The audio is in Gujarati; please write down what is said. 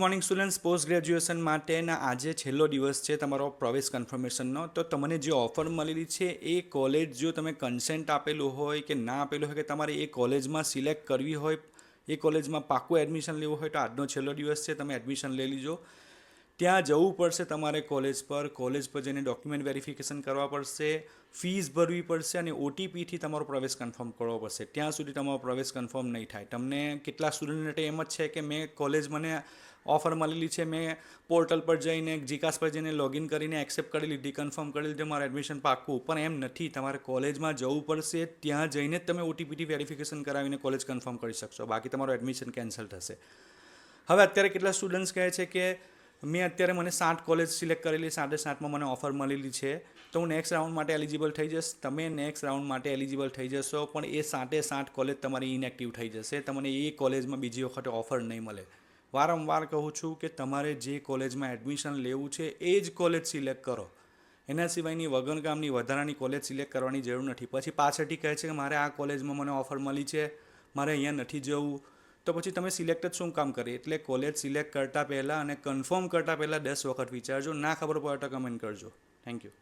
મોર્નિંગ સ્ટુડન્ટ્સ, પોસ્ટ ગ્રેજ્યુએશન માટેના આજે છેલ્લો દિવસ છે તમારો પ્રવેશ કન્ફર્મેશનનો. તો તમને જે ઓફર મળેલી છે એ કોલેજ જો તમે કન્સેન્ટ આપેલું હોય કે ના આપેલું હોય કે તમારે એ કોલેજમાં સિલેક્ટ કરવી હોય, એ કોલેજમાં પાક્કું એડમિશન લેવું હોય તો આજનો છેલ્લો દિવસ છે. તમે એડમિશન લઈ લીજો. ત્યાં જવું પડશે તમારે કોલેજ પર જઈને ડોક્યુમેન્ટ વેરિફિકેશન કરવા પડશે, ફીસ ભરવી પડશે અને ઓટીપીથી તમારો પ્રવેશ કન્ફર્મ કરવો પડશે. ત્યાં સુધી તમારો પ્રવેશ કન્ફર્મ નહીં થાય. તમને કેટલા સ્ટુડન્ટ માટે એમ જ છે કે મેં કોલેજ મને ઓફર મળેલી છે, મેં પોર્ટલ પર જઈને જીકાસ પર જઈને લોગિન કરીને એક્સેપ્ટ કરી લીધી, કન્ફર્મ કરી લીધું, મારું એડમિશન પાક્કું. પણ એમ નથી, તમારે કોલેજમાં જવું પડશે. ત્યાં જઈને જ તમે ઓટીપીથી વેરિફિકેશન કરાવીને કોલેજ કન્ફર્મ કરી શકશો, બાકી તમારું એડમિશન કેન્સલ થશે. હવે અત્યારે કેટલા સ્ટુડન્ટ્સ કહે છે કે મને 7 કોલેજ સિલેક્ટ કરેલી, 7માં મને ઓફર મળેલી છે, તો હું નેક્સ્ટ રાઉન્ડ માટે એલિજિબલ થઈ જઈશ. તમે નેક્સ્ટ રાઉન્ડ માટે એલિજિબલ થઈ જશો, પણ એ 7 કોલેજ તમારી ઇનએક્ટિવ થઈ જશે. તમને એ કોલેજમાં બીજી વખત ઓફર નહીં મળે. વારંવાર કહું છું કે તમારે જે કોલેજમાં એડમિશન લેવું છે એ જ કોલેજ સિલેક્ટ કરો. એના સિવાયની વગર કામની વધારાની કોલેજ સિલેક્ટ કરવાની જરૂર નથી. પછી પાછળથી કહે છે કે મારે આ કોલેજમાં મને ઓફર મળી છે, મારે અહીંયા નથી જવું, તો પછી તમે સિલેક્ટ જ શું કામ કરી? એટલે કોલેજ સિલેક્ટ કરતાં પહેલાં અને કન્ફર્મ કરતાં પહેલાં 10 વખત વિચારજો. ના ખબર પડે તો કમેન્ટ કરજો. Thank you.